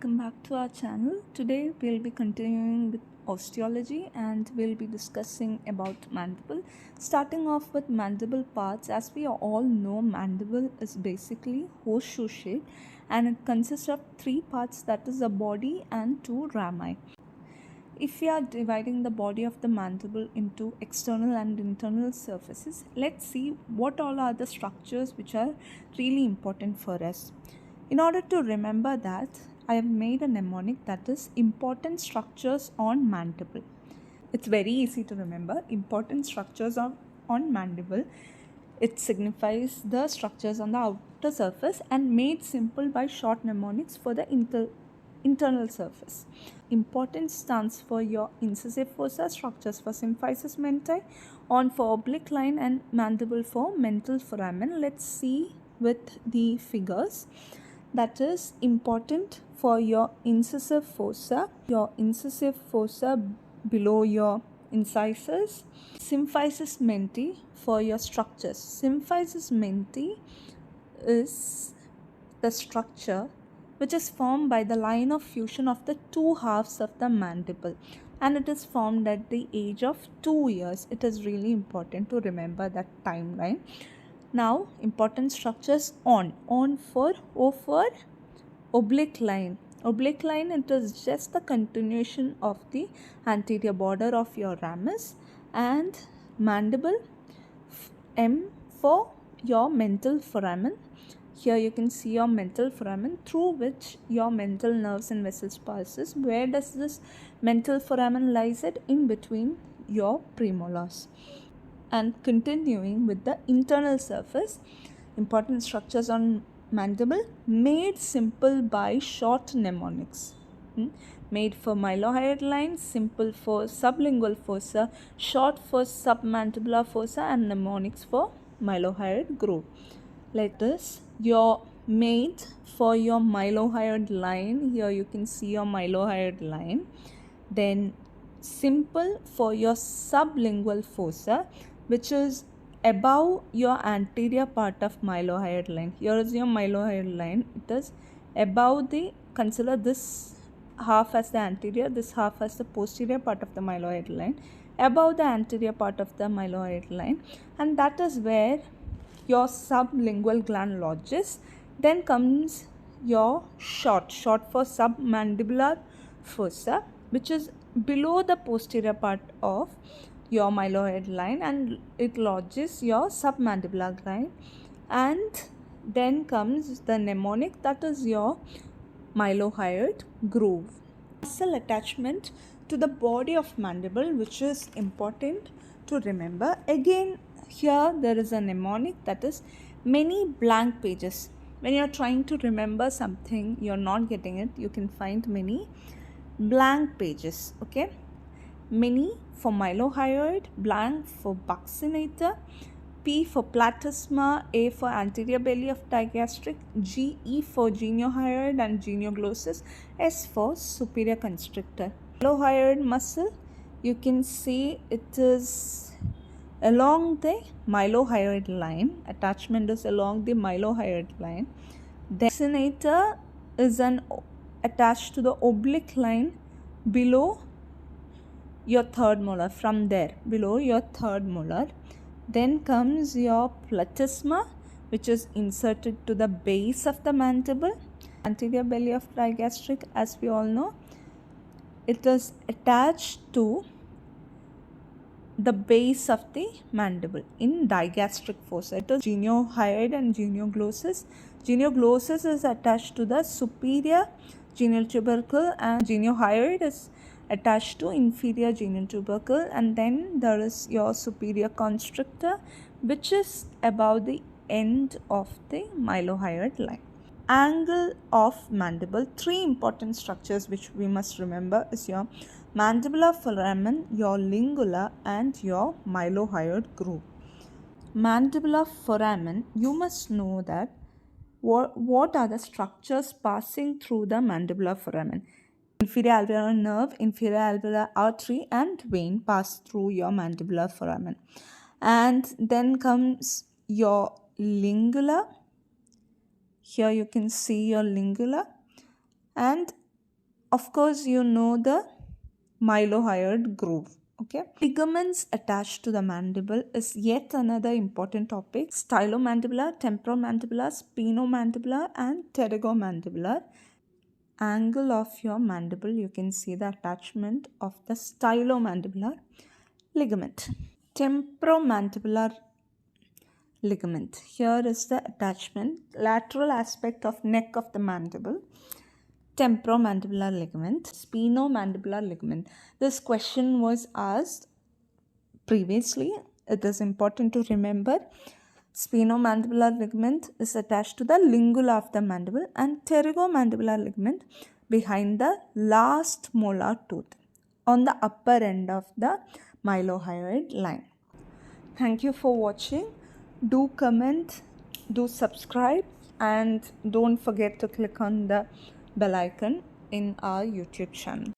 welcome back to our channel. Today we'll be continuing with osteology and we'll be discussing about mandible. Starting off with mandible parts, as we all know, mandible is basically horseshoe shape and it consists of three parts, that is the body and two rami. If we are dividing the body of the mandible into external and internal surfaces, let's see what all are the structures which are really important for us. In order to remember that, I have made a mnemonic, that is important structures on mandible. It's very easy to remember. Important structures on mandible. It signifies the structures on the outer surface and made simple by short mnemonics for the internal surface. Important stands for your incisive fossa, structures for symphysis menti, on for oblique line, and mandible for mental foramen. Let's see with the figures. That is important for your incisive fossa below your incisors. Symphysis menti for your structures. Symphysis menti is the structure which is formed by the line of fusion of the two halves of the mandible, and it is formed at the age of 2 years. It is really important to remember that timeline. Now, important structures on for oblique line. Oblique line, it is just the continuation of the anterior border of your ramus. And mandible, M for your mental foramen. Here you can see your mental foramen through which your mental nerves and vessels passes. Where does this mental foramen lies at? In between your premolars. And continuing with the internal surface, important structures on mandible made simple by short mnemonics. Made for mylohyoid line, simple for sublingual fossa, short for submandibular fossa, and mnemonics for mylohyoid groove. Let us your made for your mylohyoid line. Here you can see your mylohyoid line. Then simple for your sublingual fossa, which is above your anterior part of mylohyoid line. Here is your mylohyoid line. It is above the, consider this half as the anterior, this half as the posterior part of the mylohyoid line, above the anterior part of the mylohyoid line, and that is where your sublingual gland lodges. Then comes your short for submandibular fossa, which is below the posterior part of your mylohyoid line, and it lodges your submandibular line. And then comes the mnemonic, that is your mylohyoid groove. Muscle attachment to the body of mandible, which is important to remember. Again, here there is a mnemonic, that is many blank pages. When you are trying to remember something, you are not getting it, you can find many blank pages. Okay, many for mylohyoid, blank for buccinator, P for platysma, A for anterior belly of digastric, GE for geniohyoid and genioglossus, S for superior constrictor. Mylohyoid muscle, you can see it is along the mylohyoid line. Attachment is along the mylohyoid line. The buccinator is attached to the oblique line below your third molar, from there below your third molar. Then comes your platysma, which is inserted to the base of the mandible. Anterior belly of digastric, as we all know, it is attached to the base of the mandible in digastric fossa. It is geniohyoid and genioglossus. Genioglossus is attached to the superior genial tubercle, and geniohyoid is attached to inferior genial tubercle, and then there is your superior constrictor, which is above the end of the mylohyoid line. Angle of mandible, three important structures which we must remember is your mandibular foramen, your lingula, and your mylohyoid groove. Mandibular foramen, you must know that what are the structures passing through the mandibular foramen. Inferior alveolar nerve, inferior alveolar artery, and vein pass through your mandibular foramen. And then comes your lingula. Here you can see your lingula, and Of course, you know the mylohyoid groove. Okay. Ligaments attached to the mandible is yet another important topic. Stylomandibular, temporomandibular, spinomandibular, and pterygomandibular. Angle of your mandible, you can see the attachment of the stylomandibular ligament. Temporomandibular ligament. Here is the attachment, lateral aspect of neck of the mandible. Temporomandibular ligament, spinomandibular ligament. This question was asked previously. It is important to remember. Spinomandibular ligament is attached to the lingula of the mandible, and pterygomandibular ligament behind the last molar tooth on the upper end of the mylohyoid line. Thank you for watching. Do comment, do subscribe, and don't forget to click on the bell icon in our YouTube channel.